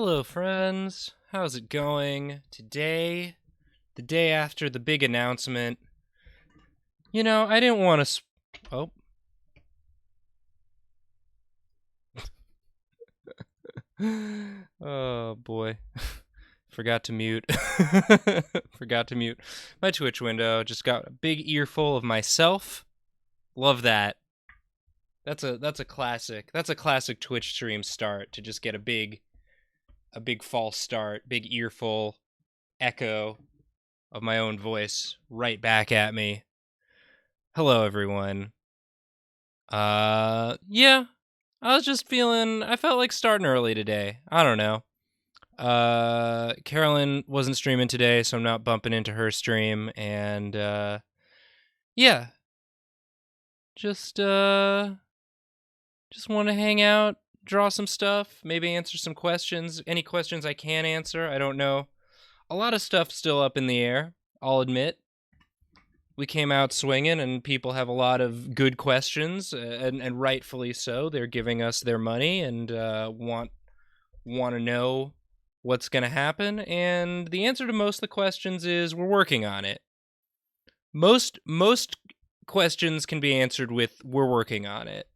Hello, friends. How's it going? Today, the day after the big announcement. I didn't want to. Oh. Oh, boy. Forgot to mute. Forgot to mute my Twitch window. Just got a big earful of myself. Love that. That's a classic. That's a classic Twitch stream start to just get a big false start, big earful echo of my own voice right back at me. Hello, everyone. Yeah, I felt like starting early today. I don't know. Carolyn wasn't streaming today, so I'm not bumping into her stream, and, yeah. Just want to hang out, draw some stuff, maybe answer some questions. Any questions I can answer, I don't know. A lot of stuff still up in the air, I'll admit. We came out swinging, and people have a lot of good questions, and rightfully so. They're giving us their money and want to know what's going to happen. And the answer to most of the questions is we're working on it. Most questions can be answered with we're working on it.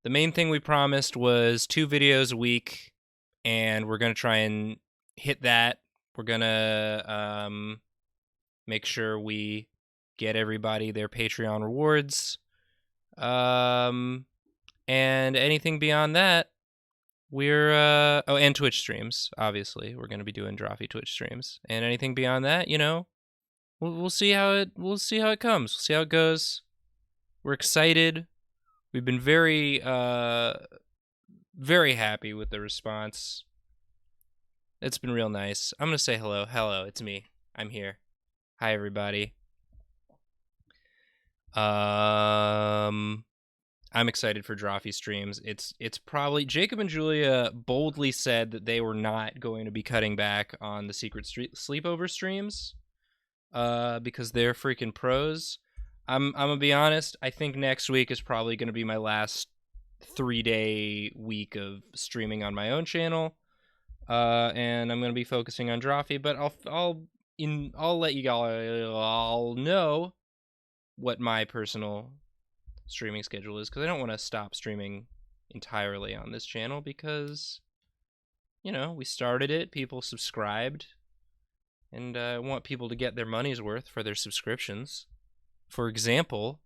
The main thing we promised was 2 videos a week, and we're going to try and hit that. We're going to make sure we get everybody their Patreon rewards. And anything beyond that, we're and Twitch streams, obviously. We're going to be doing Drawfee Twitch streams. And anything beyond that, we'll see how it comes. We'll see how it goes. We're excited. We've been very very happy with the response. It's been real nice. I'm going to say hello. Hello, it's me. I'm here. Hi, everybody. I'm excited for Drawfee streams. It's probably Jacob and Julia boldly said that they were not going to be cutting back on the secret sleepover streams, because they're freaking pros. I'm gonna be honest. I think next week is probably gonna be my last 3-day week of streaming on my own channel, and I'm gonna be focusing on Drawfee. But I'll let you all know what my personal streaming schedule is, because I don't want to stop streaming entirely on this channel, because we started it, people subscribed, and I want people to get their money's worth for their subscriptions. For example,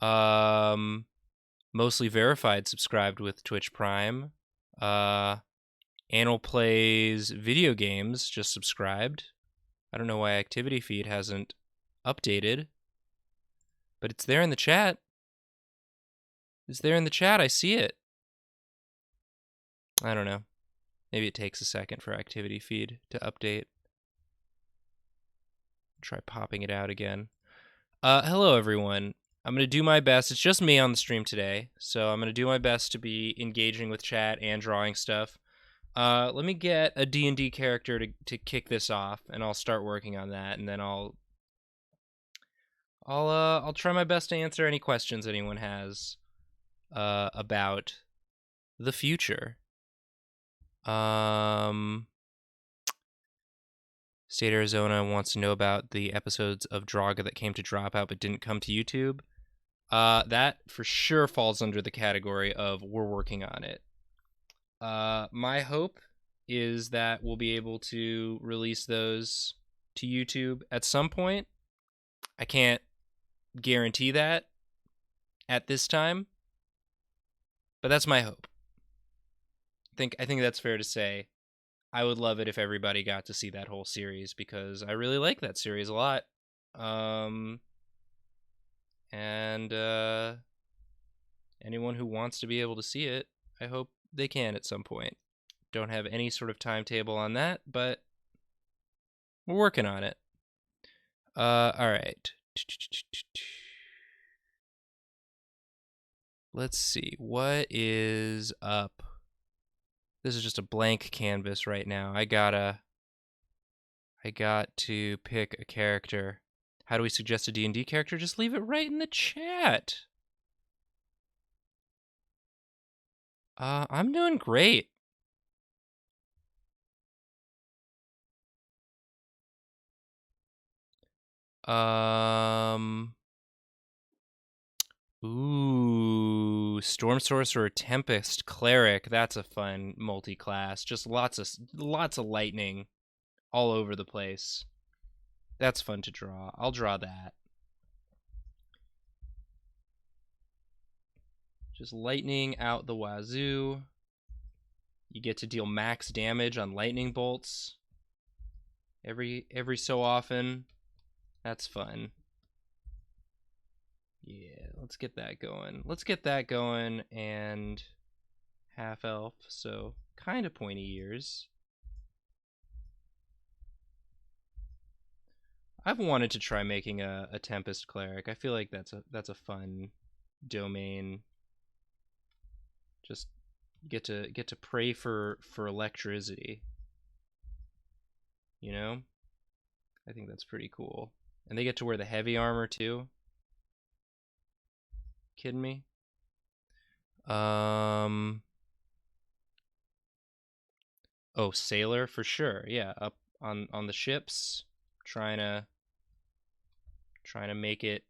Mostly Verified subscribed with Twitch Prime. Anal Plays Video Games just subscribed. I don't know why Activity Feed hasn't updated, but it's there in the chat. It's there in the chat. I see it. I don't know. Maybe it takes a second for Activity Feed to update. Try popping it out again. Hello, everyone. I'm going to do my best. It's just me on the stream today, so I'm going to do my best to be engaging with chat and drawing stuff. Let me get a D&D character to kick this off, and I'll start working on that, and then I'll try my best to answer any questions anyone has about the future. State Arizona wants to know about the episodes of Draga that came to Dropout but didn't come to YouTube. That for sure falls under the category of we're working on it. My hope is that we'll be able to release those to YouTube at some point. I can't guarantee that at this time, but that's my hope. I think that's fair to say. I would love it if everybody got to see that whole series, because I really like that series a lot. And anyone who wants to be able to see it, I hope they can at some point. Don't have any sort of timetable on that, but we're working on it. All right. Let's see. What is up? This is just a blank canvas right now. I got to pick a character. How do we suggest a D&D character? Just leave it right in the chat. I'm doing great. Um, ooh, Storm Sorcerer, Tempest, Cleric. That's a fun multi-class. Just lots of lightning all over the place. That's fun to draw. I'll draw that. Just lightning out the wazoo. You get to deal max damage on lightning bolts every so often. That's fun. Yeah, let's get that going. Let's get that going, and half elf, so kind of pointy ears. I've wanted to try making a Tempest cleric. I feel like that's a fun domain. Just get to pray for electricity. You know, I think that's pretty cool. And they get to wear the heavy armor too. Kidding me? Um. Oh, sailor for sure. Yeah, up on the ships, trying to make it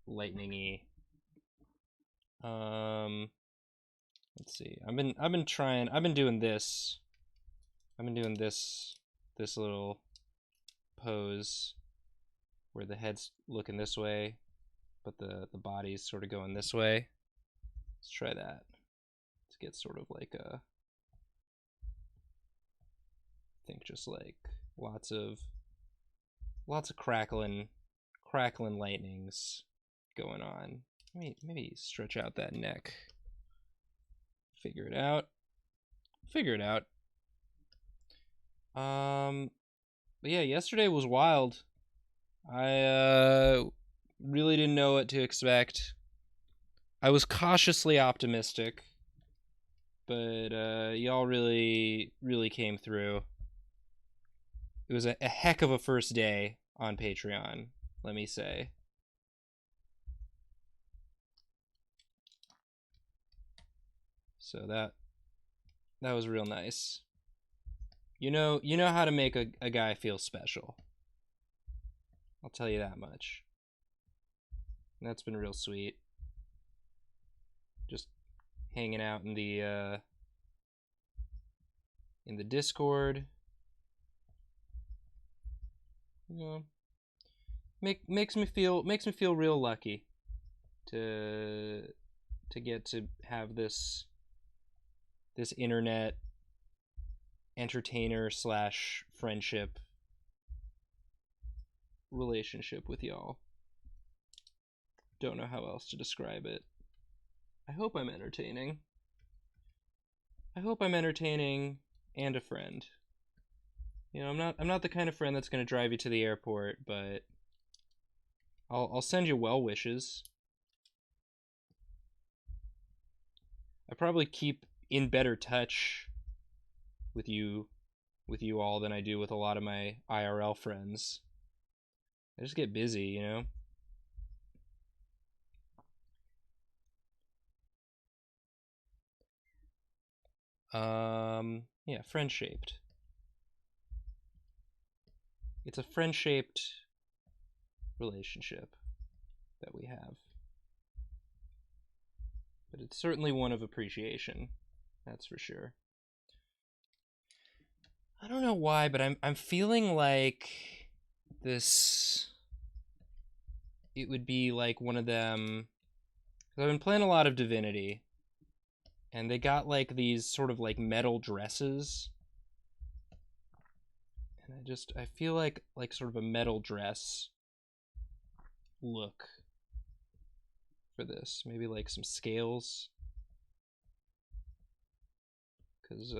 lightningy. Um, let's see. I've been doing this. I've been doing this little pose where the head's looking this way, but the body's sort of going this way. Let's try that. Let's get sort of like a, I think just like lots of crackling lightnings going on. Maybe stretch out that neck. Figure it out. But yeah, yesterday was wild. I really didn't know what to expect. I was cautiously optimistic, but y'all really came through. It was a heck of a first day on Patreon, let me say. So that was real nice. You know how to make a guy feel special. I'll tell you that much. And that's been real sweet. Just hanging out in the Discord. You know, makes me feel real lucky to get to have this internet entertainer slash friendship relationship with y'all. Don't know how else to describe it. I hope I'm entertaining. And a friend. You know, I'm not the kind of friend that's going to drive you to the airport, but I'll send you well wishes. I probably keep in better touch with you all than I do with a lot of my IRL friends. I just get busy, you know. Yeah, friend shaped. It's a friend shaped relationship that we have. But it's certainly one of appreciation. That's for sure. I don't know why, but I'm feeling like this it would be like one of them. I've been playing a lot of Divinity, and they got like these sort of like metal dresses, and I feel like sort of a metal dress look for this. Maybe like some scales, because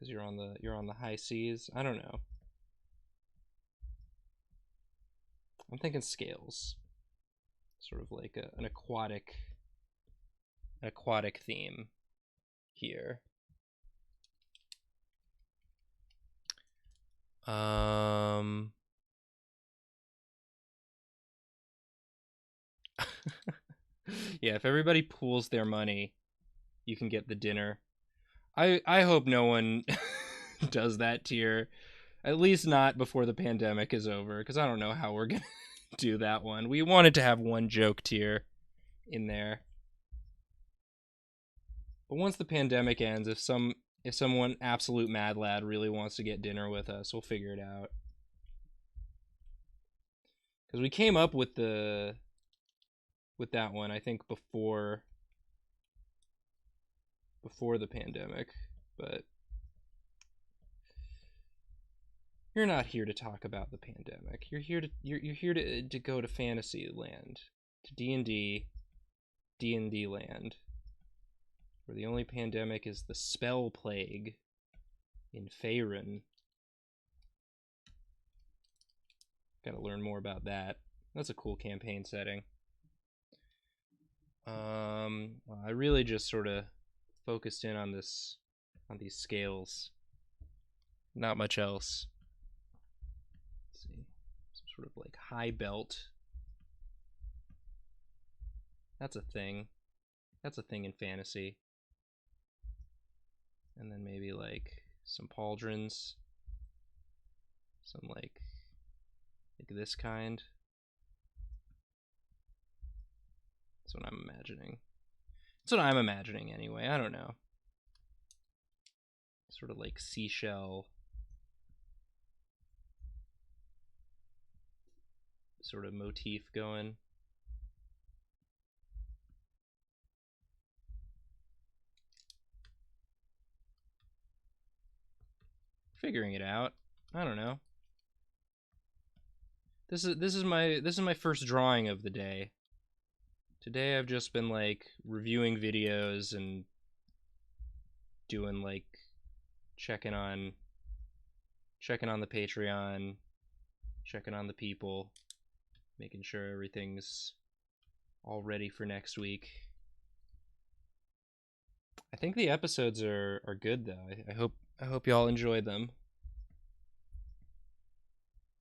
you're on the high seas. I don't know. I'm thinking scales, sort of like an aquatic theme here. Yeah, if everybody pools their money, you can get the dinner. I hope no one does that tier. At least not before the pandemic is over, because I don't know how we're gonna do that one. We wanted to have one joke tier in there. But once the pandemic ends, if someone absolute mad lad really wants to get dinner with us, we'll figure it out. Because we came up with that one, I think, before the pandemic, but you're not here to talk about the pandemic. You're here to go to fantasy land, to D&D land, where the only pandemic is the spell plague in Faerun. Gotta learn more about that. That's a cool campaign setting. I really just sort of focused in on these scales. Not much else. Let's see. Some sort of like high belt. That's a thing. That's a thing in fantasy. And then maybe like some pauldrons. Some like this kind. That's what I'm imagining. That's what I'm imagining anyway. I don't know. Sort of like seashell. Sort of motif going. Figuring it out. I don't know. This is my first drawing of the day. Today I've just been like reviewing videos and doing like checking on the Patreon, checking on the people, making sure everything's all ready for next week. I think the episodes are good though. I hope y'all enjoyed them.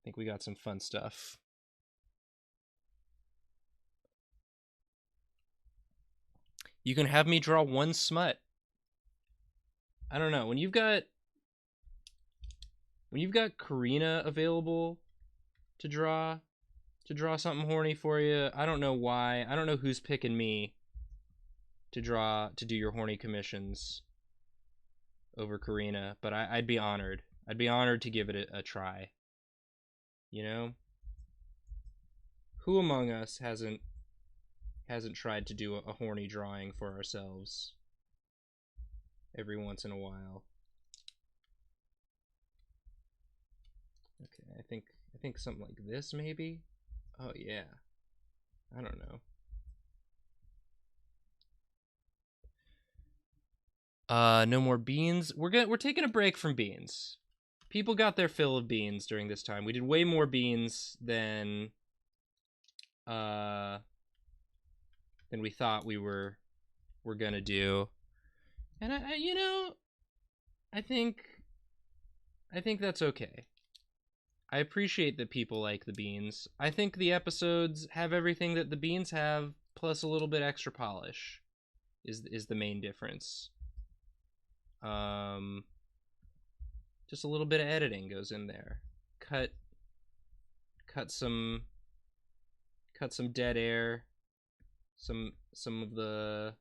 I think we got some fun stuff. You can have me draw one smut. I don't know. When you've got Karina available to draw something horny for you, I don't know why. I don't know who's picking me to do your horny commissions over Karina, but I'd be honored. I'd be honored to give it a try. You know? Who among us hasn't tried to do a horny drawing for ourselves every once in a while? Okay, I think something like this maybe. Oh yeah. I don't know. No more beans. We're taking a break from beans. People got their fill of beans during this time. We did way more beans than we thought we were gonna do. And I think that's okay. I appreciate that people like the beans. I think the episodes have everything that the beans have, plus a little bit extra polish is the main difference. Just a little bit of editing goes in there. Cut some dead air, some of the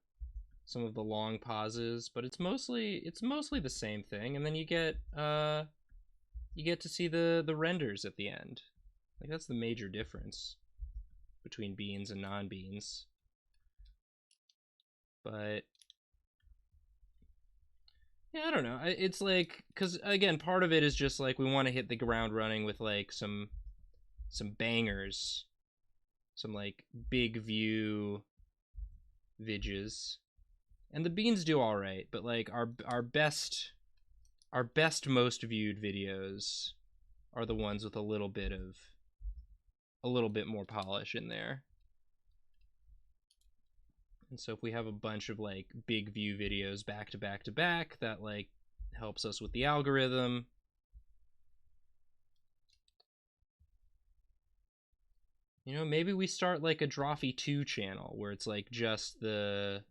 long pauses, but it's mostly the same thing, and then you get to see the renders at the end. Like that's the major difference between beans and non-beans. But yeah, I don't know. It's like, because again, part of it is just like we want to hit the ground running with like some bangers, some like big view vidges, and the beans do all right. But like our best most viewed videos are the ones with a little bit more polish in there. And so if we have a bunch of like big view videos back to back to back, that like helps us with the algorithm. You know, maybe we start like a Drawfee 2 channel where it's like just the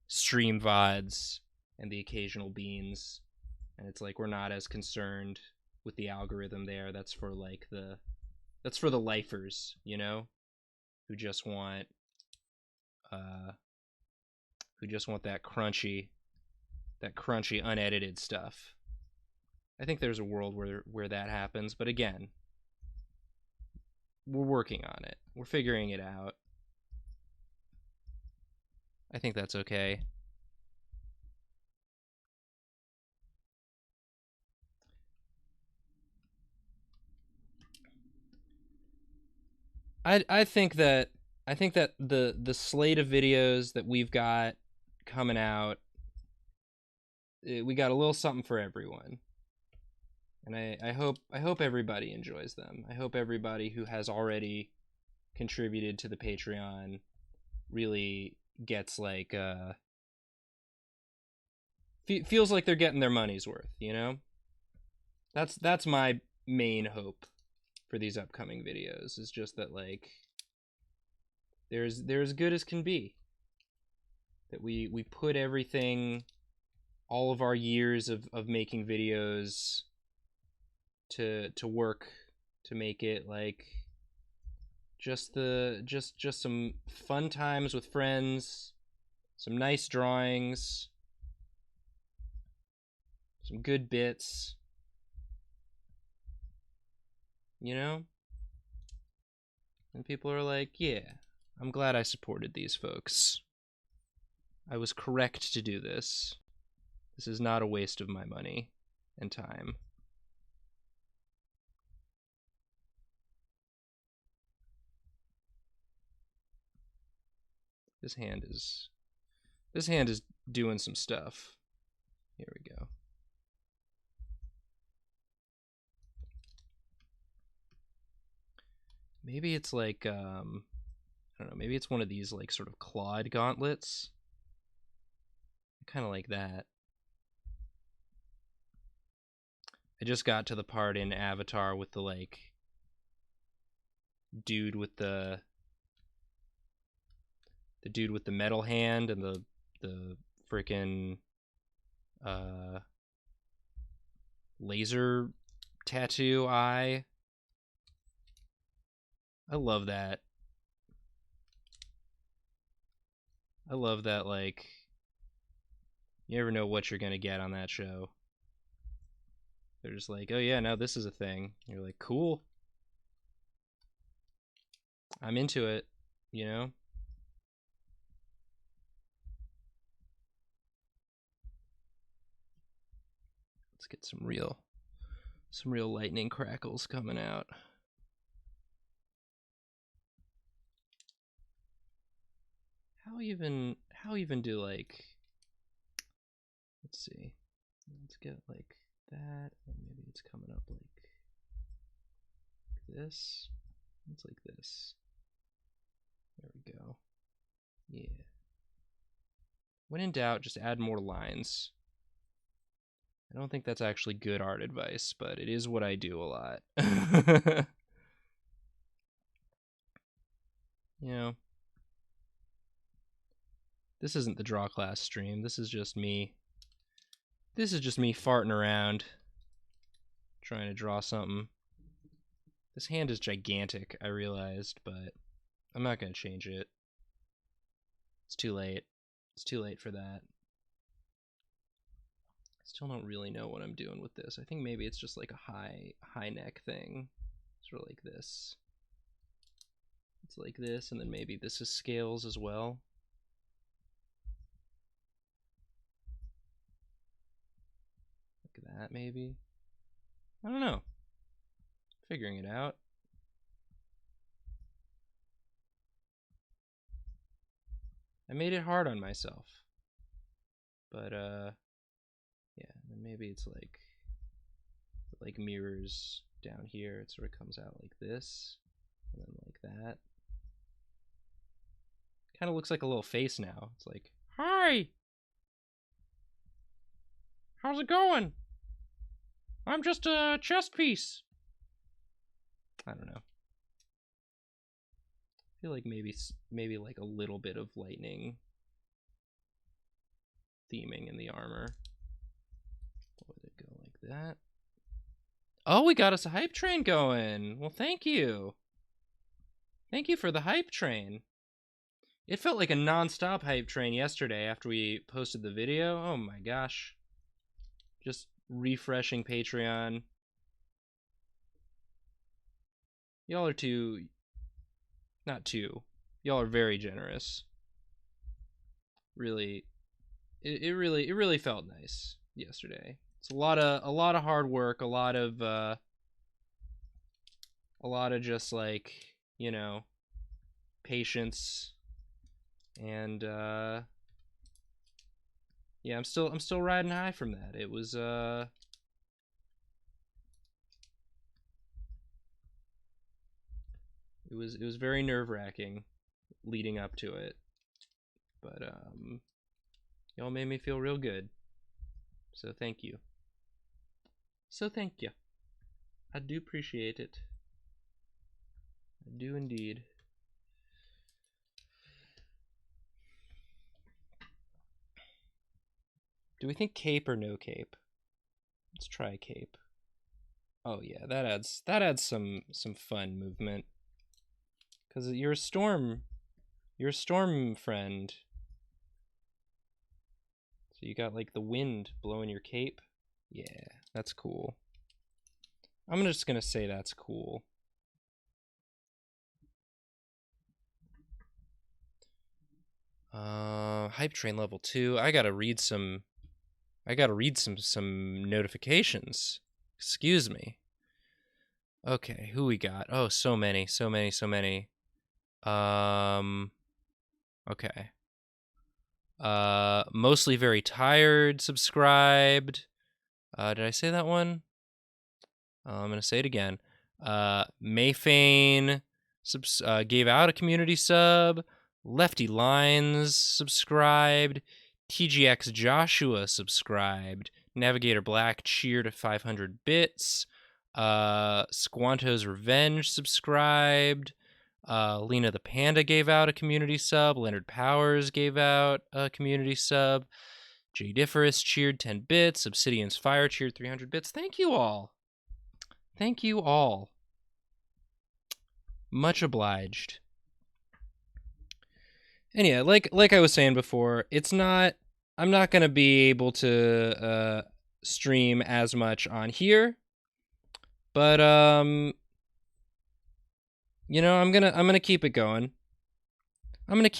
stream VODs and the occasional beans, and it's like we're not as concerned with the algorithm there. That's for like that's for the lifers, you know, who just want uh that crunchy unedited stuff. I think there's a world where that happens, but again, we're working on it. We're figuring it out. I think that's okay. I think that the slate of videos that we've got coming out, we got a little something for everyone. And I hope everybody enjoys them. I hope everybody who has already contributed to the Patreon really gets like feels like they're getting their money's worth, you know? That's my main hope for these upcoming videos, is just that like they're as good as can be. That we put everything, all of our years of making videos to work to make it like just some fun times with friends, some nice drawings, some good bits, you know? And people are like, yeah, I'm glad I supported these folks. I was correct to do this. This is not a waste of my money and time. This hand is doing some stuff. Here we go. Maybe it's like I don't know, maybe it's one of these like sort of clawed gauntlets. Kind of like that. I just got to the part in Avatar with the like dude with the metal hand and the freaking laser tattoo eye. I love that. I love that, like, you never know what you're gonna get on that show. They're just like, oh yeah, now this is a thing. You're like, cool. I'm into it, you know? Let's get some real lightning crackles coming out. How even do like, let's see. Let's get like that, and maybe it's coming up like this. It's like this. There we go. Yeah. When in doubt, just add more lines. I don't think that's actually good art advice, but it is what I do a lot. You know, this isn't the draw class stream. This is just me. This is just me farting around, trying to draw something. This hand is gigantic, I realized, but I'm not going to change it. It's too late. It's too late for that. Still don't really know what I'm doing with this. I think maybe it's just like a high neck thing. Sort of like this. It's like this, and then maybe this is scales as well. Like that, maybe. I don't know. Figuring it out. I made it hard on myself. But, yeah, and maybe it's like mirrors down here. It sort of comes out like this, and then like that. Kind of looks like a little face now. It's like, hi! How's it going? I'm just a chess piece. I don't know. feel like maybe like a little bit of lightning theming in the armor. Would it go like that? Oh, we got us a hype train going. Well, thank you. Thank you for the hype train. It felt like a non-stop hype train yesterday after we posted the video. Oh my gosh. Just refreshing Patreon. Y'all are not too. Y'all are very generous. Really, it really felt nice yesterday. It's a lot of hard work, a lot of just like, you know, patience, and yeah, I'm still riding high from that. It was it was very nerve-wracking leading up to it, but y'all made me feel real good. So thank you. I do appreciate it. I do indeed. Do we think cape or no cape? Let's try cape. Oh yeah, that adds some fun movement. Cause you're a storm friend. So you got like the wind blowing your cape. Yeah, that's cool. I'm just gonna say that's cool. Hype train level 2. I gotta read some notifications. Excuse me. Okay, who we got? Oh, so many. Okay. Mostly very tired, subscribed. Did I say that one? I'm gonna say it again. Mayfane gave out a community sub. Lefty Lines subscribed. TGX Joshua subscribed. Navigator Black cheered 500 bits. Squanto's Revenge subscribed. Lena the Panda gave out a community sub. Leonard Powers gave out a community sub. J Differus cheered 10 bits. Obsidian's Fire cheered 300 bits. Thank you all. Thank you all. Much obliged. And yeah, like I was saying before, I'm not gonna be able to stream as much on here, but you know, I'm gonna keep it going. I'm gonna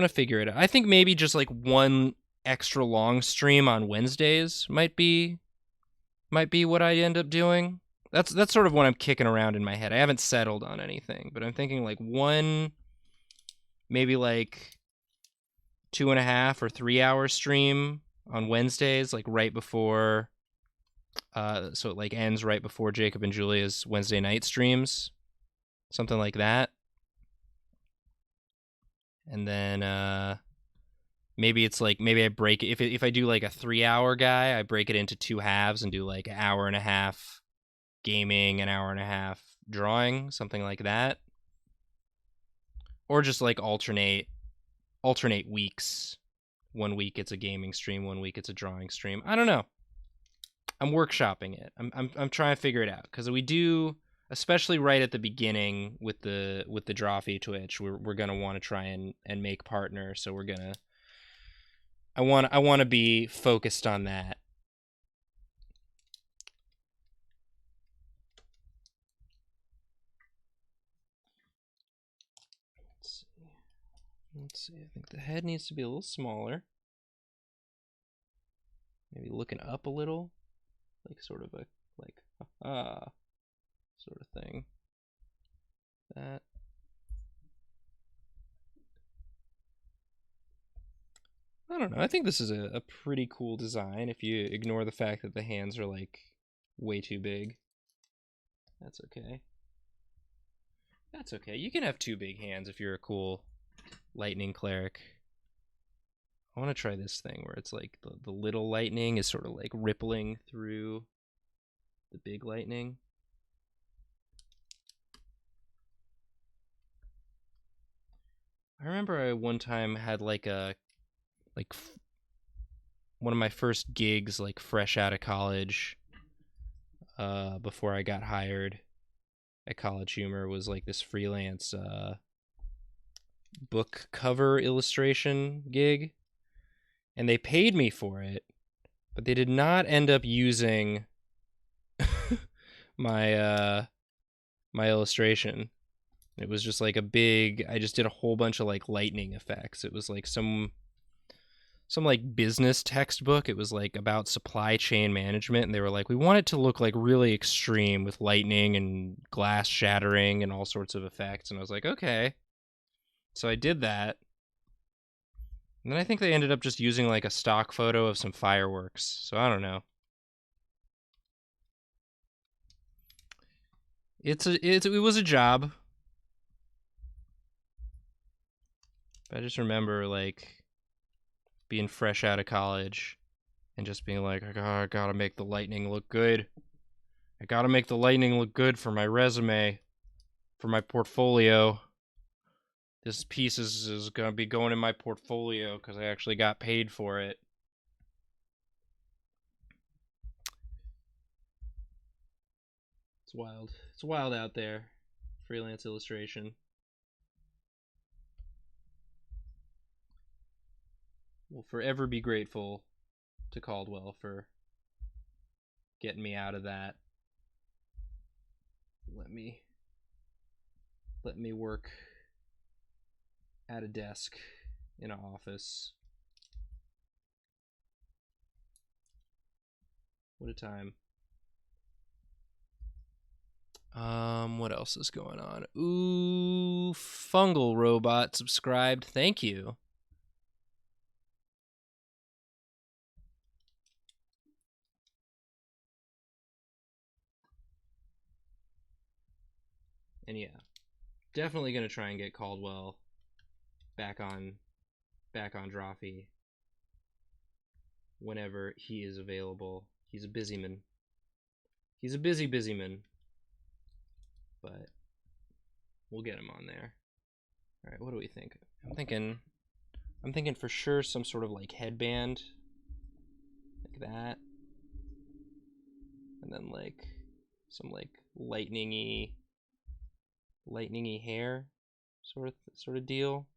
figure it out. I think maybe just like one extra long stream on Wednesdays might be what I end up doing. That's sort of what I'm kicking around in my head. I haven't settled on anything, but I'm thinking like one, maybe like 2.5 or 3 hour stream on Wednesdays, like right before, so it like ends right before Jacob and Julia's Wednesday night streams, something like that. And then maybe it's like, maybe I break it, if I do like a 3 hour guy, I break it into 2 halves and do like an hour and a half gaming, an hour and a half drawing, something like that. Or just like alternate weeks. 1 week it's a gaming stream, 1 week it's a drawing stream. I don't know. I'm workshopping it. I'm trying to figure it out, because we do, especially right at the beginning with the Drawfee Twitch, we're gonna want to try and make partner. So we're gonna. I want to be focused on that. Let's see. I think the head needs to be a little smaller. Maybe looking up a little, like sort of a sort of thing. That. I don't know. I think this is a pretty cool design if you ignore the fact that the hands are like way too big. That's okay. That's okay. You can have 2 big hands if you're a cool lightning cleric. I want to try this thing where it's like the little lightning is sort of like rippling through the big lightning. I remember I one time had like one of my first gigs, like fresh out of college, before I got hired at College Humor, was like this freelance book cover illustration gig, and they paid me for it, but they did not end up using my my illustration. It was just like a big, I just did a whole bunch of like lightning effects. It was like some like business textbook. It was like about supply chain management, and they were like, we want it to look like really extreme with lightning and glass shattering and all sorts of effects. And I was like, okay. So I did that. And then I think they ended up just using like a stock photo of some fireworks. So I don't know. It was a job. But I just remember like being fresh out of college and just being like, I gotta make the lightning look good. I gotta make the lightning look good for my resume, for my portfolio. This piece is gonna be going in my portfolio because I actually got paid for it. It's wild. It's wild out there. Freelance illustration. Will forever be grateful to Caldwell for getting me out of that. Let me work at a desk in an office. What a time. What else is going on? Ooh, Fungal Robot subscribed. Thank you. And yeah, definitely gonna try and get Caldwell back on Drawfee whenever he is available. He's a busy man. He's a busy man. But we'll get him on there. All right, what do we think? I'm thinking for sure some sort of like headband like that. And then like some like lightningy hair sort of deal.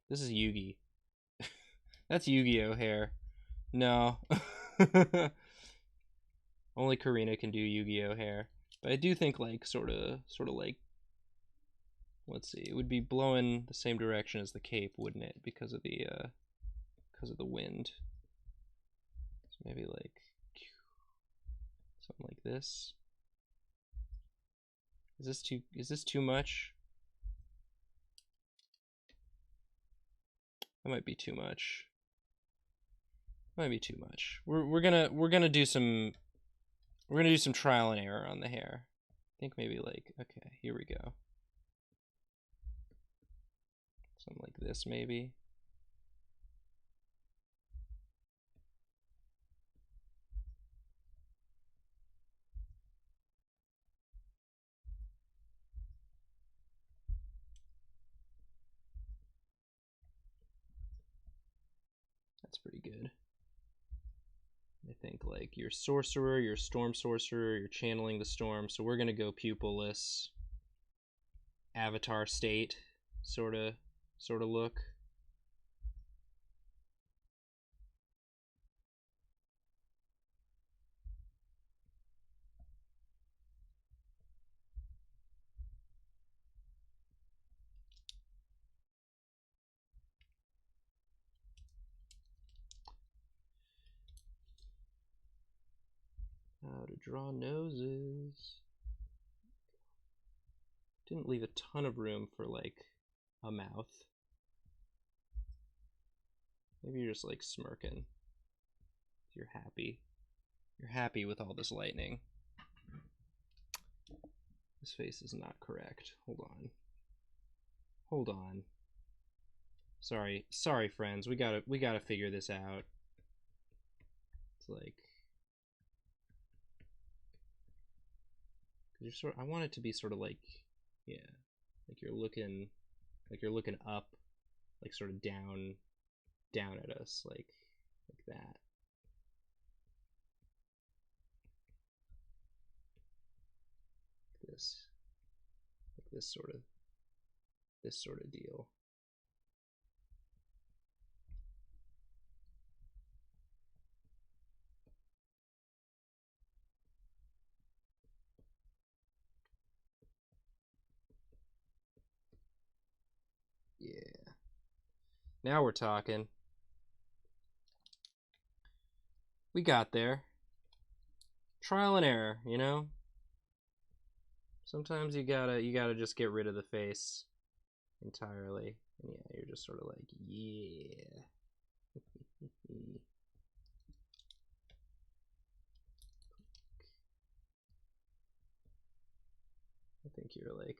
This is Yugi. That's Yu-Gi-Oh hair. No. Only Karina can do Yu-Gi-Oh hair. But I do think like sort of like, let's see, it would be blowing the same direction as the cape, wouldn't it? Because of the wind. So maybe like something like this. Is this too much? That might be too much. Might be too much. We're gonna do some trial and error on the hair. I think maybe like, okay, here we go. Something like this maybe. That's pretty good. I think like your sorcerer, your storm sorcerer, you're channeling the storm. So we're gonna go pupilless, avatar state, sorta look. How to draw noses. Didn't leave a ton of room for like a mouth. Maybe you're just like smirking. You're happy. You're happy with all this lightning. This face is not correct. Hold on. Hold on. Sorry, friends. We gotta figure this out. It's like, cause you're I want it to be sort of like, yeah. like you're looking up, like sort of down at us, like that. This, like this sort of deal. Yeah. Now we're talking. We got there. Trial and error, you know? Sometimes you gotta just get rid of the face entirely. And yeah, you're just sort of like, yeah. I think you're like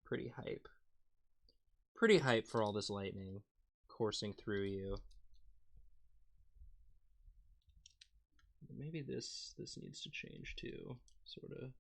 pretty hype. Pretty hype for all this lightning coursing through you. Maybe this needs to change too, sort of.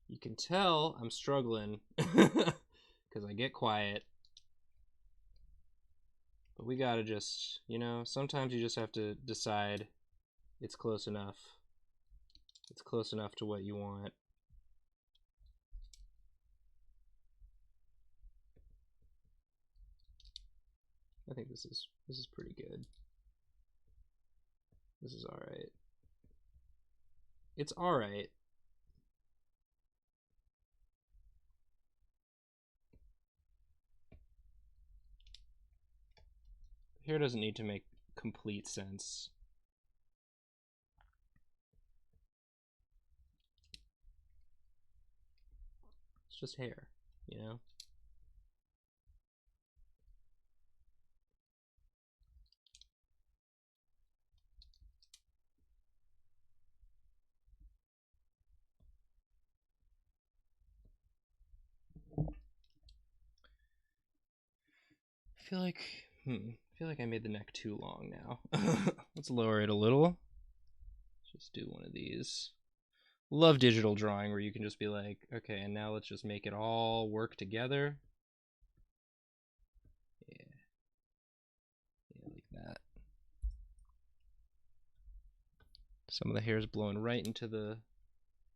You can tell I'm struggling because I get quiet. But we gotta just, you know, sometimes you just have to decide it's close enough. It's close enough to what you want. I think this is pretty good. This is all right. It's all right. Hair doesn't need to make complete sense. It's just hair, you know? I feel like I made the neck too long now. Let's lower it a little. Just do one of these. Love digital drawing where you can just be like, okay, and now let's just make it all work together. Yeah. Yeah, like that. Some of the hair is blowing right into the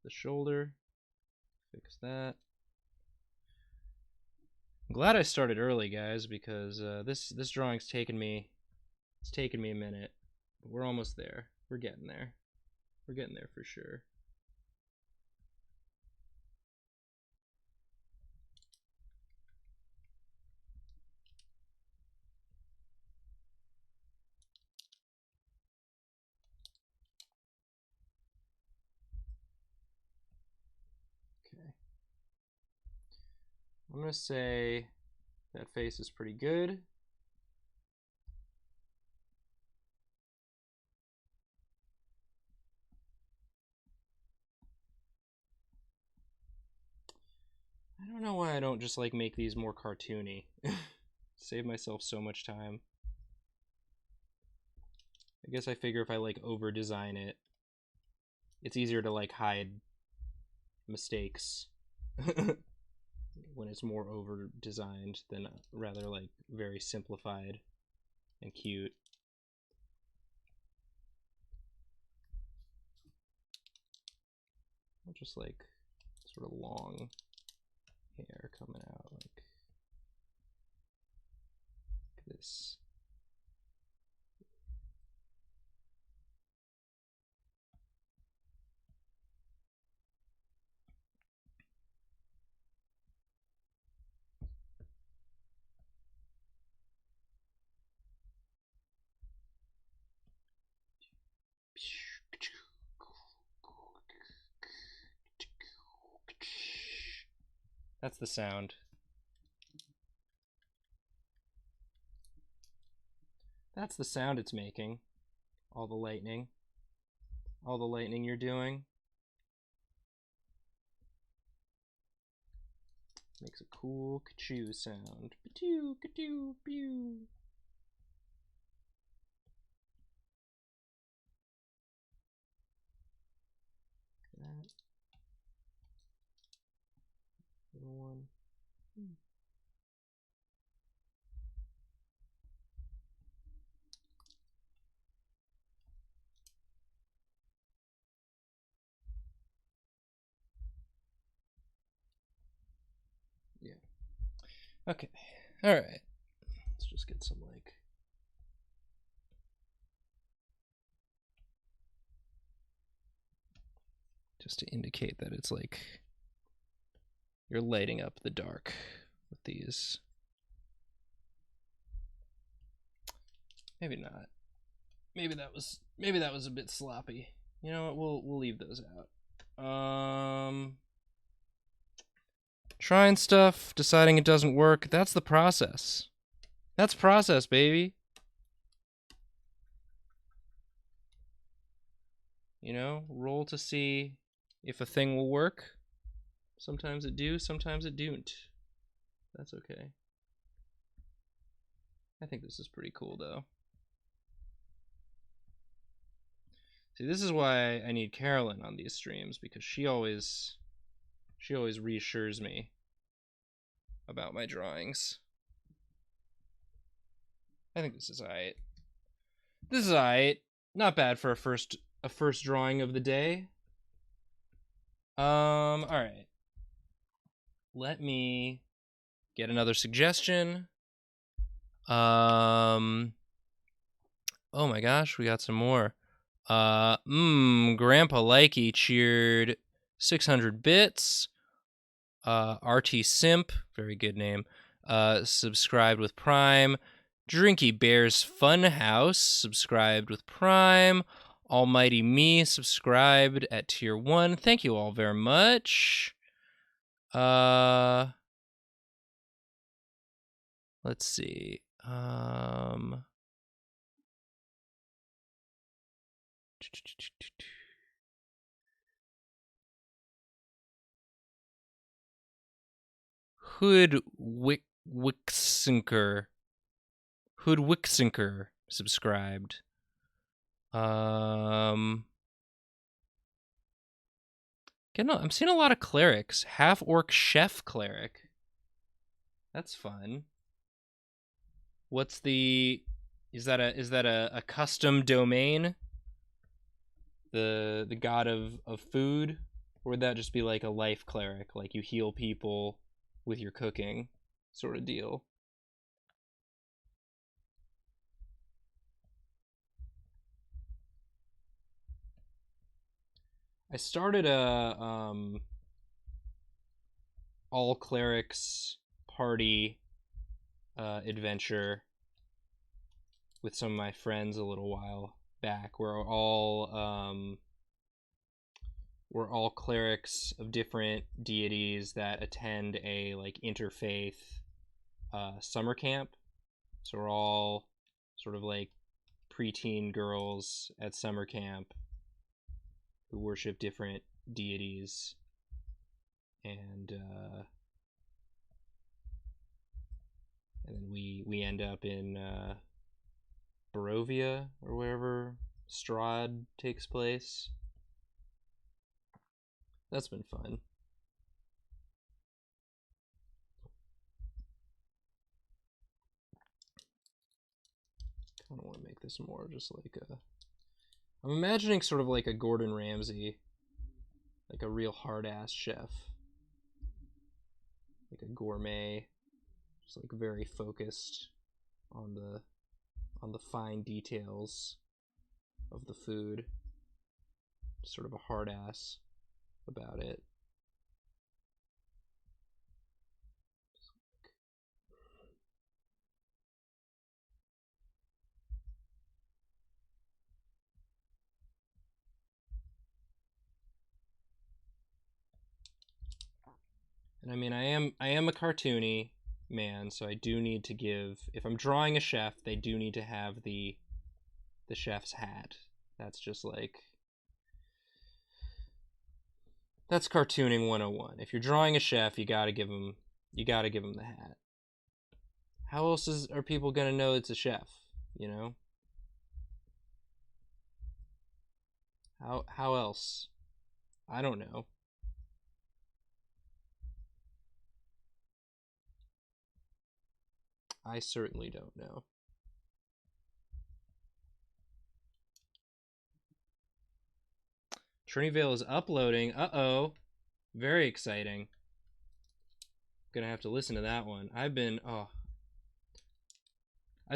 shoulder. Fix that. I'm glad I started early, guys, because this drawing's taken me a minute, but we're almost there. We're getting there. We're getting there for sure. Okay. I'm gonna say that face is pretty good. I don't know why I don't just like make these more cartoony. Save myself so much time. I guess I figure if I like over design it, it's easier to like hide mistakes when it's more over designed than rather like very simplified and cute. Just like sort of long hair coming out like this. That's the sound. That's the sound it's making. All the lightning. All the lightning you're doing. Makes a cool ka-choo sound. Ka-choo, ka-choo, pew. That. Little one. Yeah. Okay. All right. Let's just get some like. Just to indicate that it's like you're lighting up the dark with these. Maybe not. Maybe that was a bit sloppy. You know what? We'll leave those out. Trying stuff, deciding it doesn't work. That's the process. That's process, baby. You know, roll to see if a thing will work. Sometimes it do, sometimes it don't. That's okay. I think this is pretty cool, though. See, this is why I need Carolyn on these streams, because she always reassures me about my drawings. I think this is alright. This is alright. Not bad for a first drawing of the day. Alright. Let me get another suggestion. Oh my gosh, we got some more. Grandpa Likey cheered 600 bits. RT Simp, very good name. Subscribed with Prime. Drinky Bears Funhouse subscribed with Prime. Almighty Me subscribed at tier 1. Thank you all very much. Let's see. Hoodwixinker subscribed. I'm seeing a lot of clerics. Half orc chef cleric. That's fun. What's the? Is that a custom domain? The god of food, or would that just be like a life cleric, like you heal people with your cooking, sort of deal? I started a all clerics party adventure with some of my friends a little while back. We're all clerics of different deities that attend a like interfaith summer camp. So we're all sort of like preteen girls at summer camp who worship different deities, and then we end up in Barovia or wherever Strahd takes place. That's been fun. I don't want to make this more just like a. I'm imagining sort of like a Gordon Ramsay, like a real hard-ass chef, like a gourmet, just like very focused on the fine details of the food, sort of a hard-ass about it. And I mean, I am a cartoony man, so I do need to give. If I'm drawing a chef, they do need to have the chef's hat. That's just like that's cartooning 101. If you're drawing a chef, you got to give him the hat. How else are people going to know it's a chef, you know? How else? I don't know. I certainly don't know. Trinivale is uploading. Uh-oh. Very exciting. Gonna have to listen to that one. I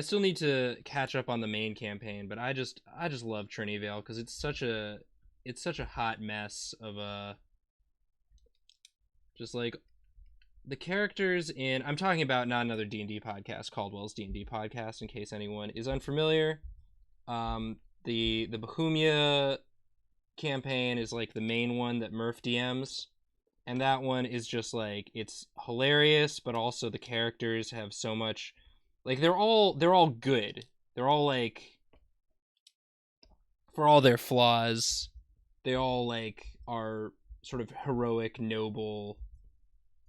still need to catch up on the main campaign, but I just love Trinivale because it's such a hot mess of just like the characters in. I'm talking about not another D&D podcast, Caldwell's D&D podcast, in case anyone is unfamiliar. The Bohemia campaign is like the main one that Murph DMs, and that one is just like it's hilarious, but also the characters have so much, like they're all good. They're all like, for all their flaws, they all like are sort of heroic, noble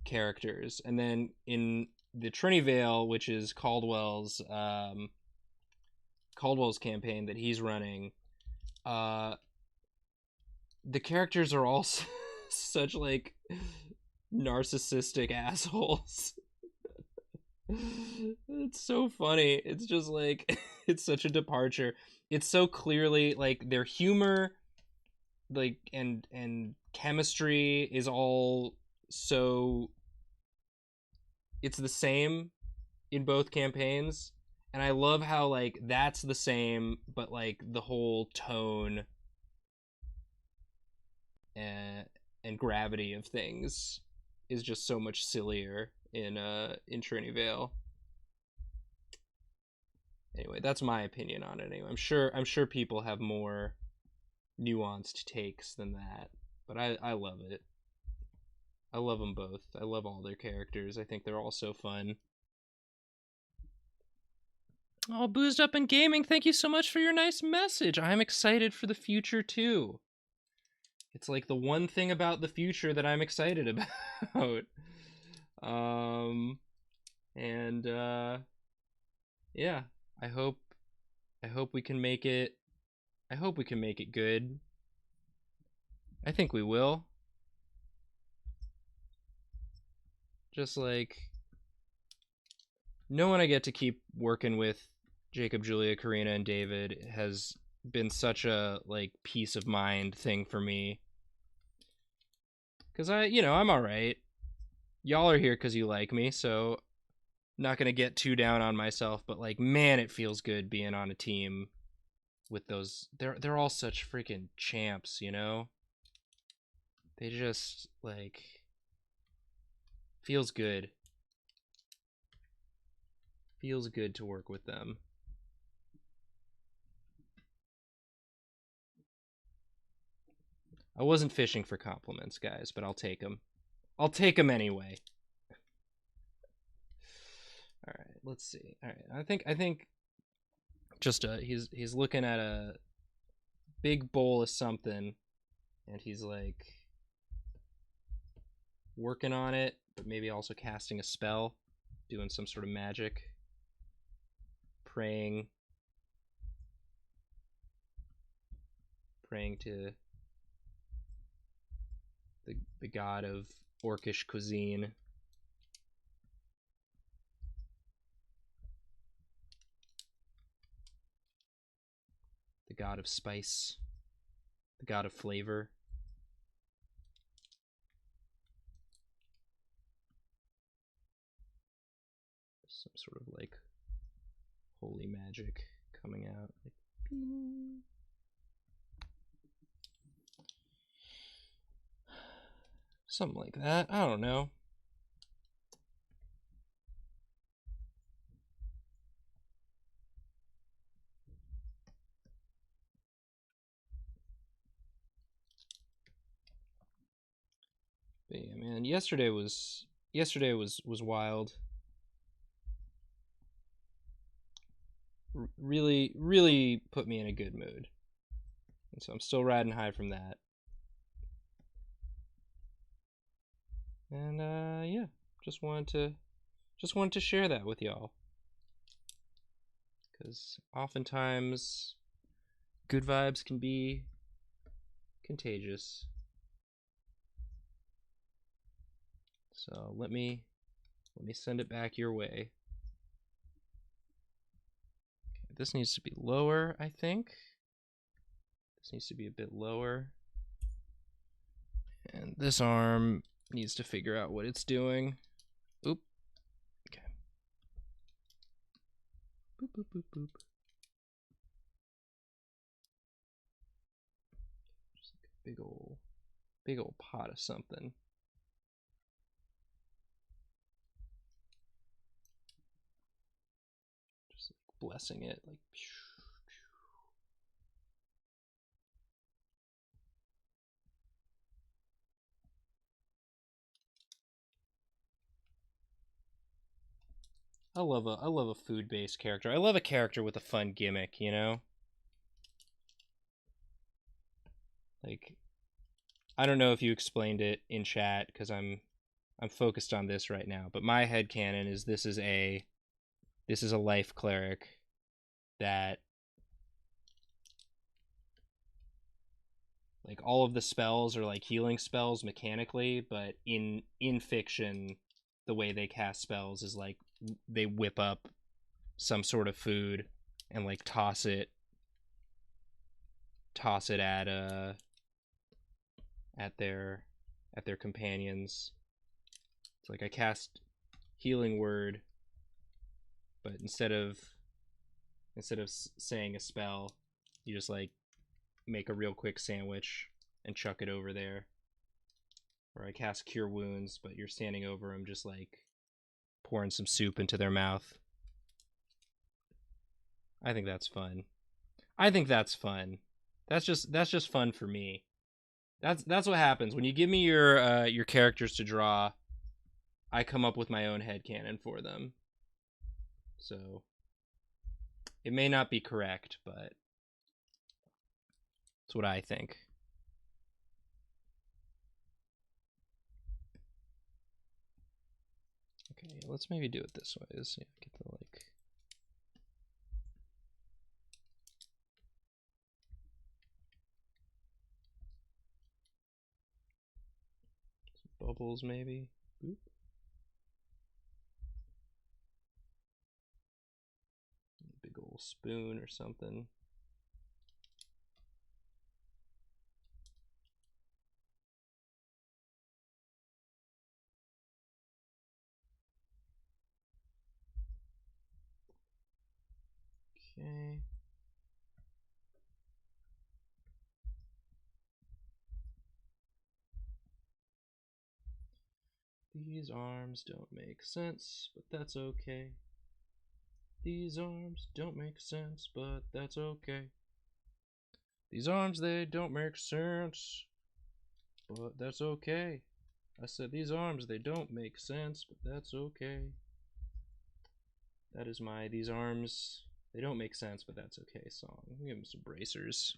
characters. And then in the Trinivale, which is Caldwell's campaign that he's running, uh the characters are all such like narcissistic assholes. It's so funny. It's just like it's such a departure. It's so clearly like their humor, like and chemistry is all so, it's the same in both campaigns. And I love how like that's the same, but like the whole tone and gravity of things is just so much sillier in Trinivale. Anyway, that's my opinion on it. Anyway, I'm sure people have more nuanced takes than that, but I love it. I love them both. I love all their characters. I think they're all so fun. Oh, Boozed Up in Gaming, thank you so much for your nice message. I'm excited for the future too. It's like the one thing about the future that I'm excited about. And yeah, I hope we can make it. I hope we can make it good. I think we will. Just like no one I get to keep working with, Jacob, Julia, Karina, and David, has been such a like peace of mind thing for me. Cause I'm all right. Y'all are here because you like me, so not gonna get too down on myself. But like, man, it feels good being on a team with those. They're all such freaking champs, you know. They just like feels good. Feels good to work with them. I wasn't fishing for compliments, guys, but I'll take them. I'll take them anyway. All right, let's see. All right, I think just he's looking at a big bowl of something, and he's like working on it, but maybe also casting a spell, doing some sort of magic, praying to the god of orcish cuisine. The god of spice, the god of flavor. Some sort of like holy magic coming out. Like, ping. Something like that. I don't know. But yeah, man, yesterday was wild. Really, really put me in a good mood, and so I'm still riding high from that. And yeah, just wanted to share that with y'all, because oftentimes good vibes can be contagious. So let me send it back your way. Okay, this needs to be lower, I think. This needs to be a bit lower. And this arm needs to figure out what it's doing. Oop. Okay. Boop, boop, boop, boop. Just like a big old pot of something. Just like blessing it, like. I love a food-based character. I love a character with a fun gimmick, you know? Like, I don't know if you explained it in chat because I'm focused on this right now, but my headcanon is this is a life cleric that, like, all of the spells are like healing spells mechanically, but in fiction the way they cast spells is like they whip up some sort of food and like toss it at their companions. It's like I cast healing word, but instead of saying a spell, you just like make a real quick sandwich and chuck it over there. Or I cast cure wounds, but you're standing over them just like pouring some soup into their mouth. I think that's fun. That's just fun for me. That's what happens when you give me your characters to draw. I come up with my own headcanon for them. So it may not be correct, but it's what I think. Okay, let's maybe do it this way. Let's get the like. Some bubbles maybe. Boop. Big old spoon or something. Okay. These arms don't make sense, but that's okay. These arms don't make sense, but that's okay. These arms, they don't make sense, but that's okay. I said these arms, they don't make sense, but that's okay. That is my these arms, they don't make sense, but that's okay song. Give him some bracers.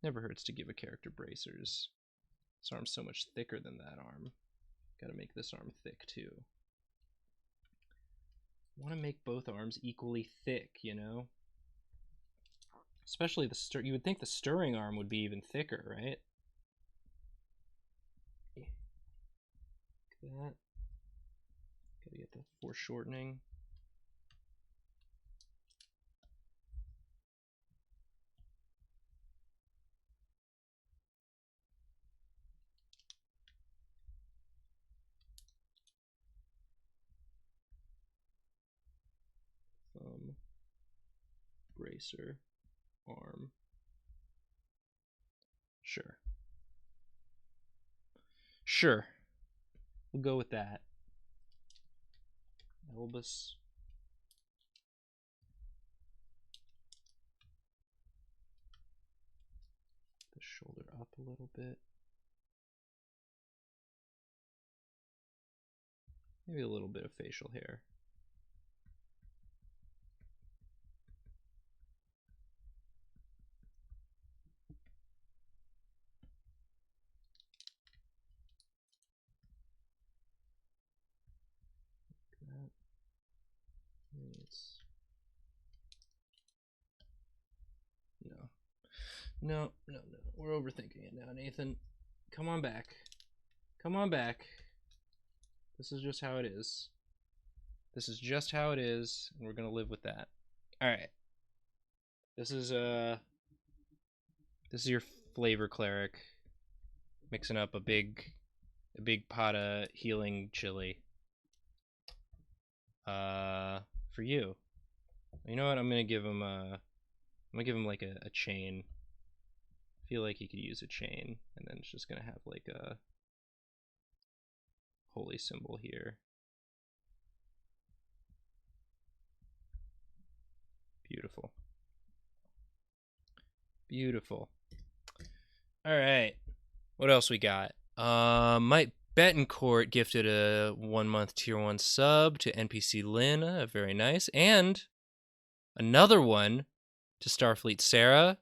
Never hurts to give a character bracers. This arm's so much thicker than that arm. Gotta make this arm thick too. Want to make both arms equally thick, you know? Especially the you would think the stirring arm would be even thicker, right? Like that. Gotta get the foreshortening. Thumb, bracer, arm. Sure. Sure. We'll go with that. Elbus. The shoulder up a little bit. Maybe a little bit of facial hair. No. We're overthinking it now, Nathan. Come on back. Come on back. This is just how it is. This is just how it is, and we're gonna live with that. All right. This is your flavor cleric, mixing up a big pot of healing chili. For you. You know what? I'm gonna give him like a chain. I feel like he could use a chain, and then it's just gonna have like a holy symbol here. Beautiful. Beautiful. All right. What else we got? Mike Betancourt gifted a 1-month tier 1 sub to NPC Lynn. Very nice. And another one to Starfleet Sarah.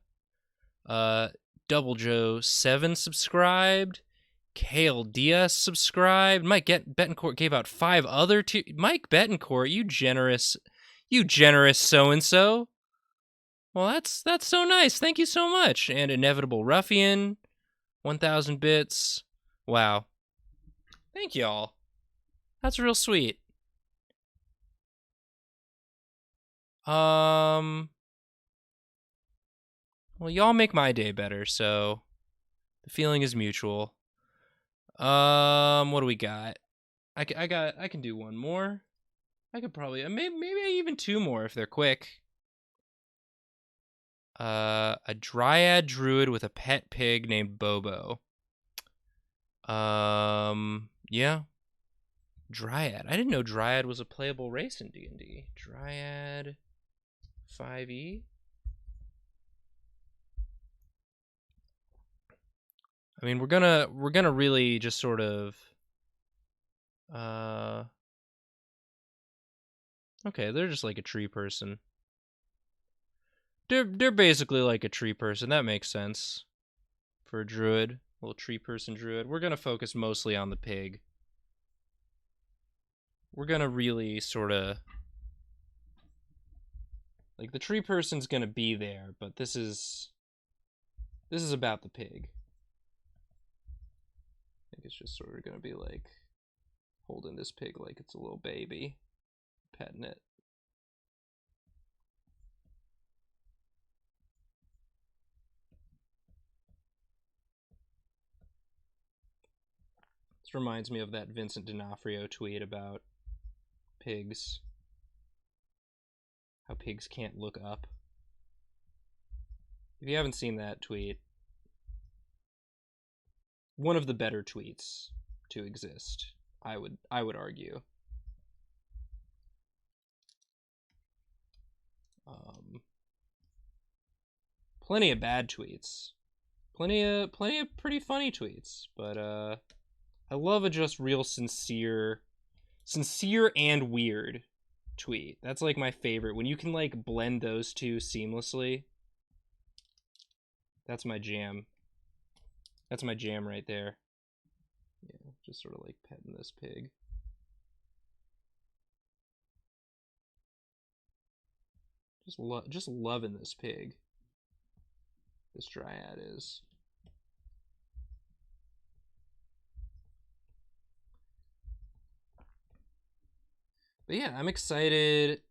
Double Joe 7 subscribed. Kale Diaz subscribed. Mike Betancourt gave out 5 other Mike Betancourt, you generous so-and-so. Well, that's so nice. Thank you so much. And Inevitable Ruffian, 1,000 bits. Wow. Thank y'all. That's real sweet. Well, y'all make my day better, so the feeling is mutual. What do we got? I can do one more. I could probably maybe even 2 more if they're quick. A dryad druid with a pet pig named Bobo. Yeah. Dryad. I didn't know Dryad was a playable race in D&D. Dryad 5e. I mean, we're gonna really just sort of okay, they're just like a tree person. They're basically like a tree person. That makes sense for a druid, little tree person druid. We're gonna focus mostly on the pig. We're gonna really sort of like the tree person's gonna be there, but this is about the pig. I think it's just sort of gonna be like holding this pig like it's a little baby, petting it. This reminds me of that Vincent D'Onofrio tweet about pigs. How pigs can't look up. If you haven't seen that tweet, one of the better tweets to exist, I would argue. Plenty of bad tweets, plenty of pretty funny tweets, but I love a just real sincere and weird tweet. That's like my favorite, when you can like blend those two seamlessly. That's my jam. That's my jam right there. Yeah, just sort of like petting this pig. Just loving this pig. This dryad is. But yeah, I'm excited.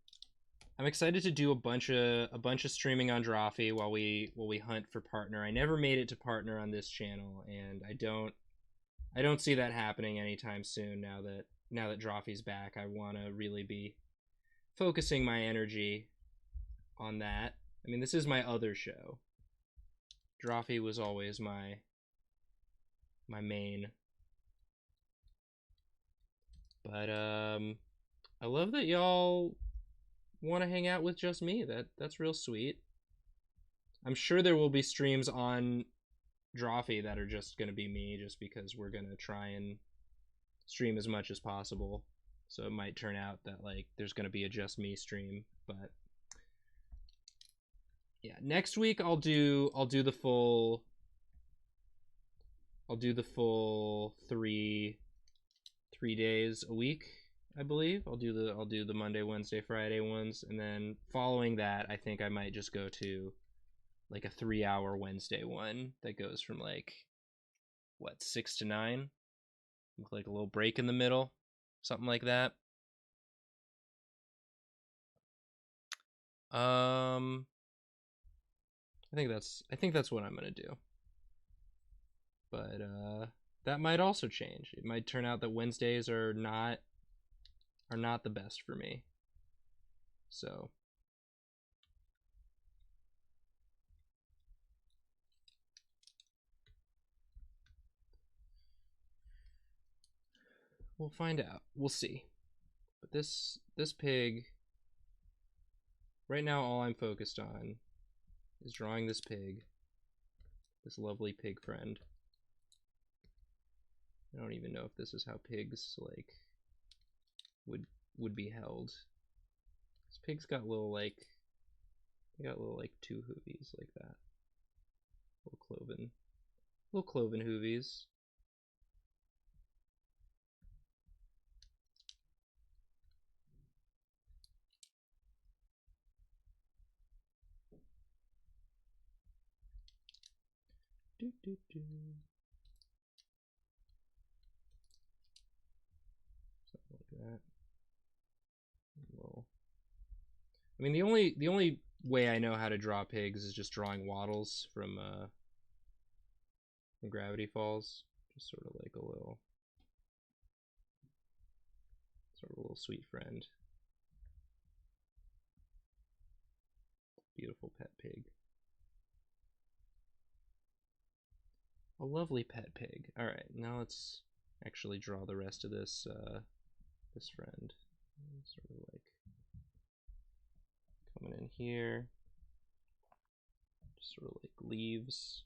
I'm excited to do a bunch of streaming on Drawfee while we hunt for partner. I never made it to partner on this channel, and I don't see that happening anytime soon. Now that Drawfee's back, I want to really be focusing my energy on that. I mean, this is my other show. Drawfee was always my main. But I love that y'all want to hang out with just me. That's real sweet. I'm sure there will be streams on Drawfee that are just going to be me, just because we're going to try and stream as much as possible So it might turn out that like there's gonna be a just me stream, but yeah, next week I'll do the full 3 days a week, I believe. I'll do the Monday, Wednesday, Friday ones, and then following that, I think I might just go to like a 3-hour Wednesday one that goes from like 6 to 9, with like a little break in the middle, something like that. I think that's what I'm gonna do. But that might also change. It might turn out that Wednesdays are not the best for me. So we'll find out. We'll see. But this pig right now, all I'm focused on is drawing this pig, this lovely pig friend. I don't even know if this is how pigs like would be held. This pig's got little like two hoovies like that. Little cloven hoovies. Do, do, do. Something like that. Well, I mean, the only way I know how to draw pigs is just drawing Waddles from Gravity Falls. Just sort of like a little sweet friend. Beautiful pet pig. A lovely pet pig. All right, now let's actually draw the rest of this this friend. Sort of like coming in here. Just sort of like leaves.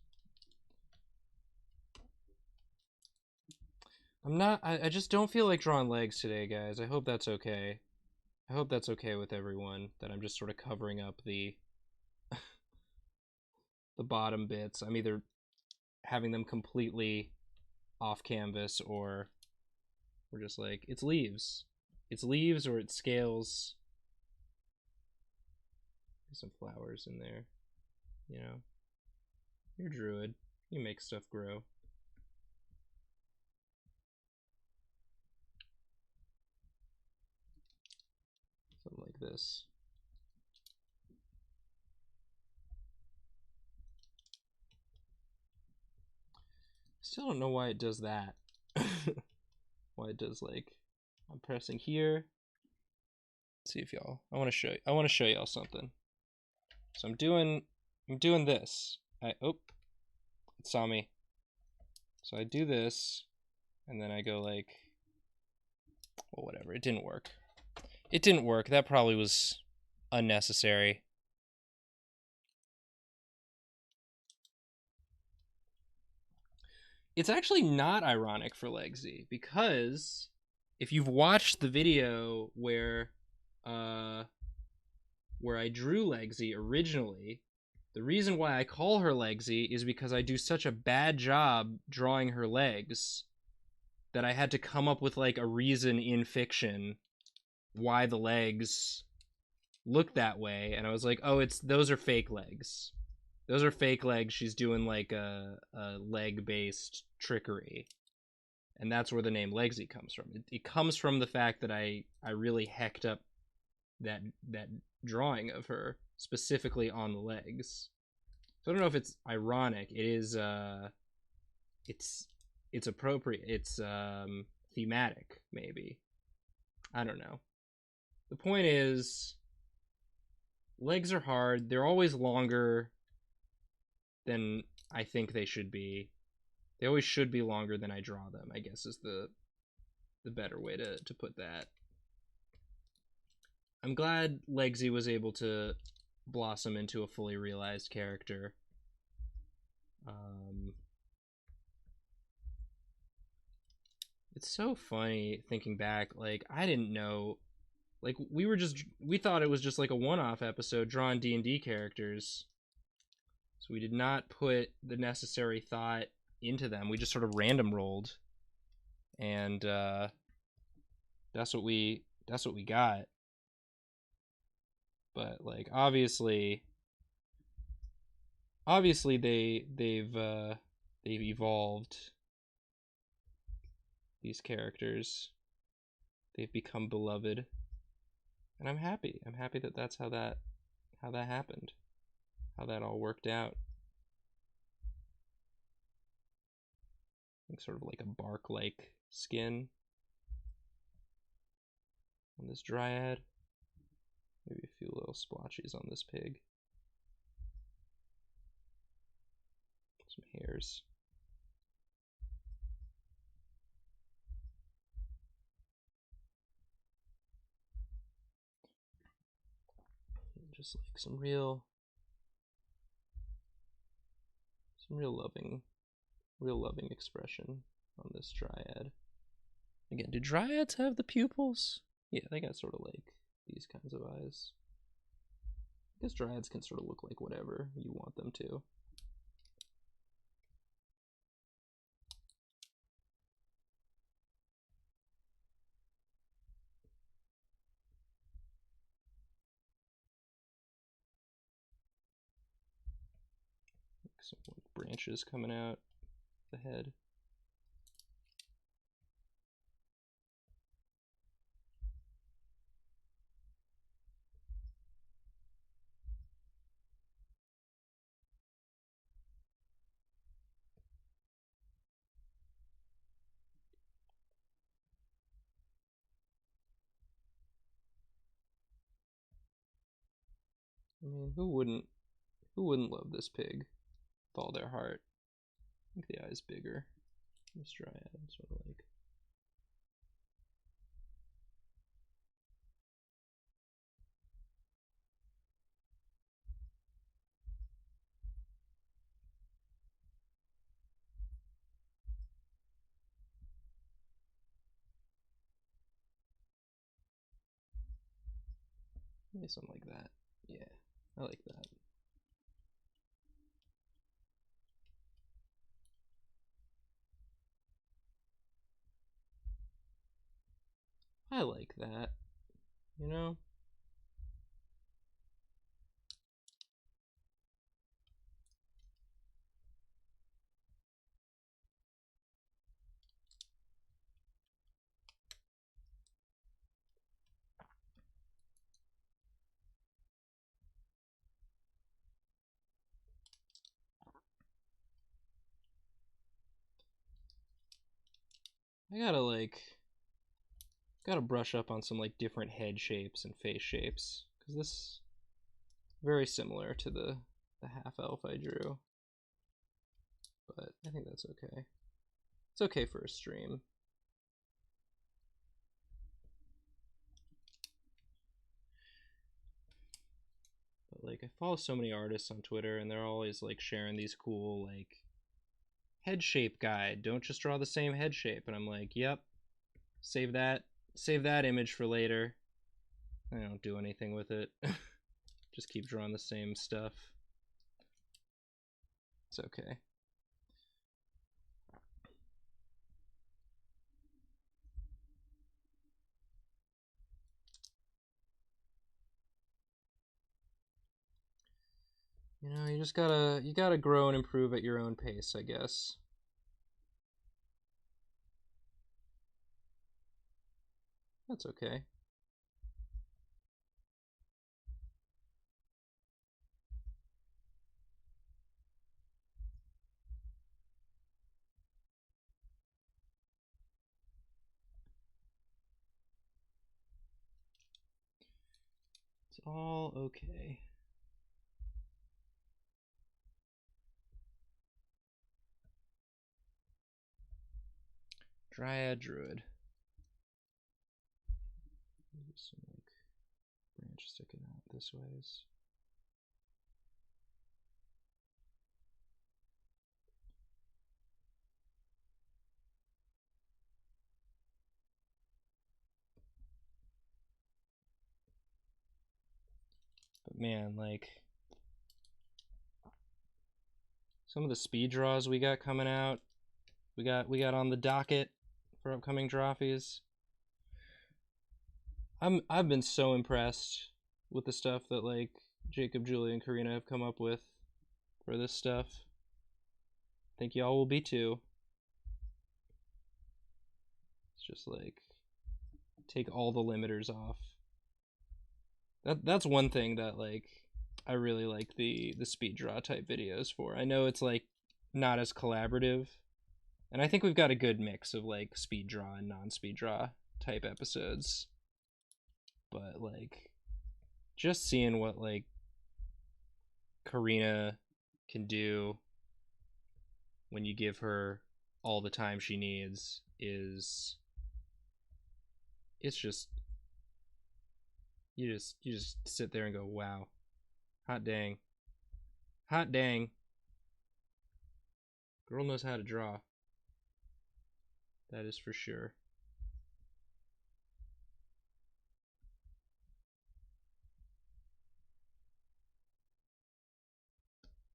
I just don't feel like drawing legs today, guys. I hope that's okay. I hope that's okay with everyone, that I'm just sort of covering up the the bottom bits. I'm either having them completely off canvas, or we're just like, it's leaves. It's leaves, or it's scales. There's some flowers in there. You know, you're a druid. You make stuff grow. Something like this. Still don't know why it does that. Why it does like, I'm pressing here. Let's see if y'all, I want to show y'all something. So I'm doing this. Oh, it saw me. So I do this, and then I go like, well, whatever. It didn't work. It didn't work. That probably was unnecessary. It's actually not ironic for Legsy, because if you've watched the video where I drew Legsy originally, the reason why I call her Legsy is because I do such a bad job drawing her legs that I had to come up with like a reason in fiction why the legs look that way, and I was like, oh, those are fake legs. Those are fake legs. She's doing like a leg-based trickery, and that's where the name Legsy comes from. It comes from the fact that I really hecked up that drawing of her specifically on the legs. So I don't know if it's ironic. It is. It's appropriate. It's thematic, maybe. I don't know. The point is, legs are hard. They're always longer than I think they should be. They always should be longer than I draw them, I guess, is the better way to put that. I'm glad Legsy was able to blossom into a fully realized character. It's so funny thinking back. Like, I didn't know. Like, we thought it was just like a one-off episode drawing D&D characters. So we did not put the necessary thought into them. We just sort of random rolled, and that's what we got. But like, obviously they've evolved these characters. They've become beloved, and I'm happy. I'm happy that that's how that happened, how that all worked out. Like, sort of like a bark-like skin on this dryad. Maybe a few little splotches on this pig. Some hairs. Just like some real loving expression on this dryad. Again, do dryads have the pupils? Yeah, they got sort of like these kinds of eyes. I guess dryads can sort of look like whatever you want them to. Some like branches coming out the head. I mean, who wouldn't love this pig with all their heart? I think the eye's bigger. This dryad, sort of like. Maybe something like that. Yeah, I like that. I like that, you know? I gotta brush up on some like different head shapes and face shapes, because this is very similar to the half elf I drew. But I think that's okay. It's okay for a stream. But like, I follow so many artists on Twitter, and they're always like sharing these cool like head shape guide. Don't just draw the same head shape. And I'm like, yep, save that image for later. I don't do anything with it. Just keep drawing the same stuff. It's okay. You know, you gotta grow and improve at your own pace, I guess. That's okay. It's all okay. Dryad Druid. Maybe some like branch sticking out this ways. man, like some of the speed draws we got coming out, we got on the docket for upcoming drawfies. I've been so impressed with the stuff that like Jacob, Julie, and Karina have come up with for this stuff. I think y'all will be too. It's just like take all the limiters off. That's one thing that like I really like the speed draw type videos for. I know it's like not as collaborative, and I think we've got a good mix of like speed draw and non-speed draw type episodes. But like just seeing what like Karina can do when you give her all the time she needs is it's just you just sit there and go, wow. Hot dang. Hot dang. Girl knows how to draw. That is for sure.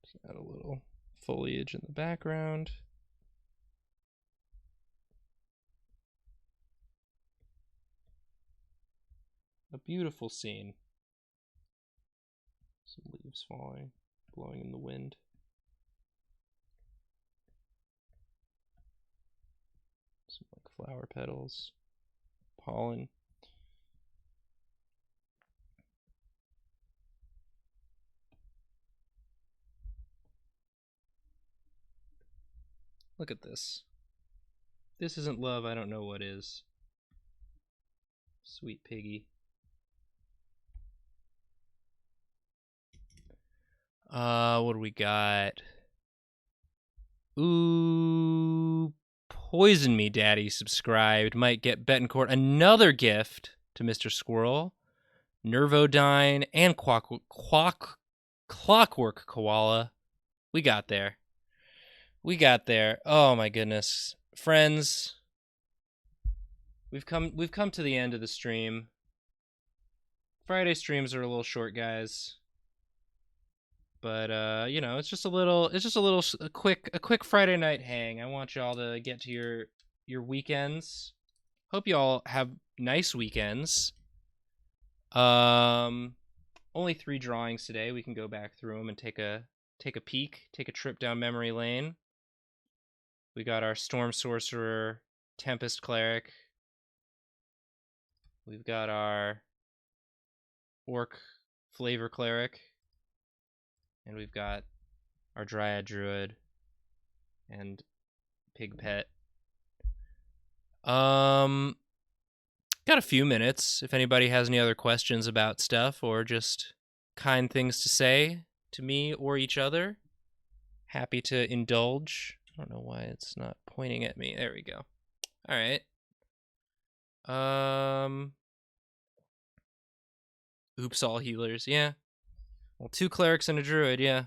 Just add a little foliage in the background. A beautiful scene. Some leaves falling, blowing in the wind. Some like flower petals, pollen. Look at this. This isn't love, I don't know what is. Sweet piggy. What do we got? Ooh, Poison Me Daddy subscribed. Might get Betancourt another gift to Mr. Squirrel. Nervodyne and Clockwork Koala. We got there. We got there. Oh my goodness. Friends, we've come to the end of the stream. Friday streams are a little short, guys. But you know, it's just a quick Friday night hang. I want y'all to get to your weekends. Hope y'all have nice weekends. Only 3 drawings today. We can go back through them and take a peek, take a trip down memory lane. We got our Storm Sorcerer, Tempest Cleric. We've got our Orc Flavor Cleric. And we've got our Dryad Druid and Pig Pet. Got a few minutes if anybody has any other questions about stuff or just kind things to say to me or each other. Happy to indulge. I don't know why it's not pointing at me. There we go. All right. Oops, all healers. Yeah. Well, 2 clerics and a druid, yeah.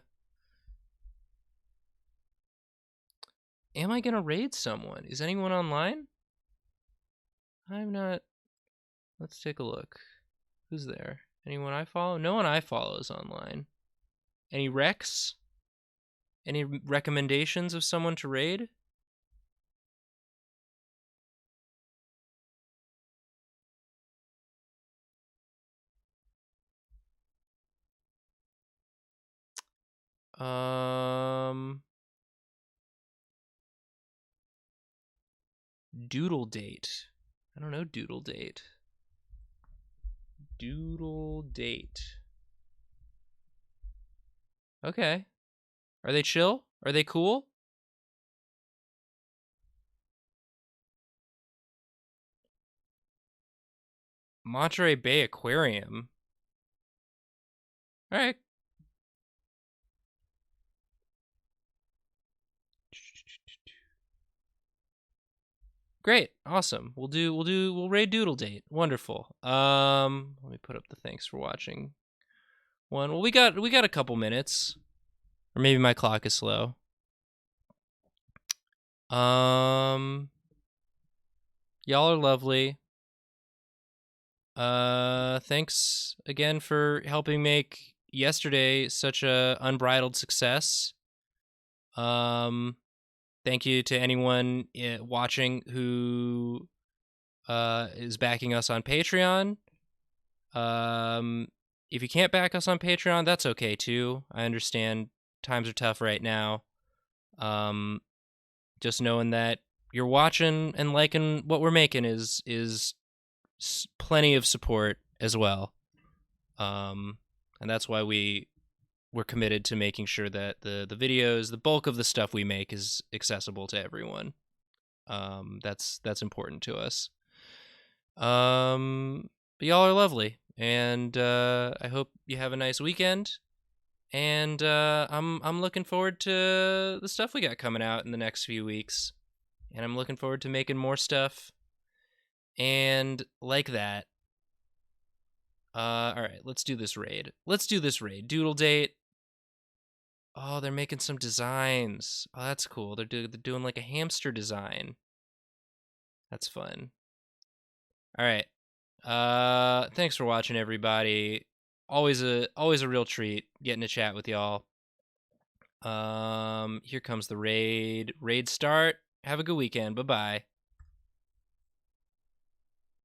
Am I gonna raid someone? Is anyone online? I'm not. Let's take a look. Who's there? Anyone I follow? No one I follow is online. Any recs? Any recommendations of someone to raid? Doodle Date. I don't know Doodle Date. Doodle Date. Okay. Are they chill? Are they cool? Monterey Bay Aquarium. All right. Great. Awesome. We'll raid Doodle Date. Wonderful. Let me put up the thanks for watching one. Well, we got a couple minutes. Or maybe my clock is slow. Y'all are lovely. Thanks again for helping make yesterday such a unbridled success. Thank you to anyone watching who is backing us on Patreon. If you can't back us on Patreon, that's okay too. I understand times are tough right now. Just knowing that you're watching and liking what we're making is plenty of support as well. And that's why we're committed to making sure that the videos, the bulk of the stuff we make, is accessible to everyone. That's important to us. But y'all are lovely, and I hope you have a nice weekend. And I'm looking forward to the stuff we got coming out in the next few weeks, and I'm looking forward to making more stuff. And like that. All right, let's do this raid. Doodle Date. Oh, they're making some designs. Oh, that's cool. They're doing like a hamster design. That's fun. All right. Thanks for watching, everybody. Always a real treat getting to chat with y'all. Here comes the raid. Raid start. Have a good weekend. Bye-bye.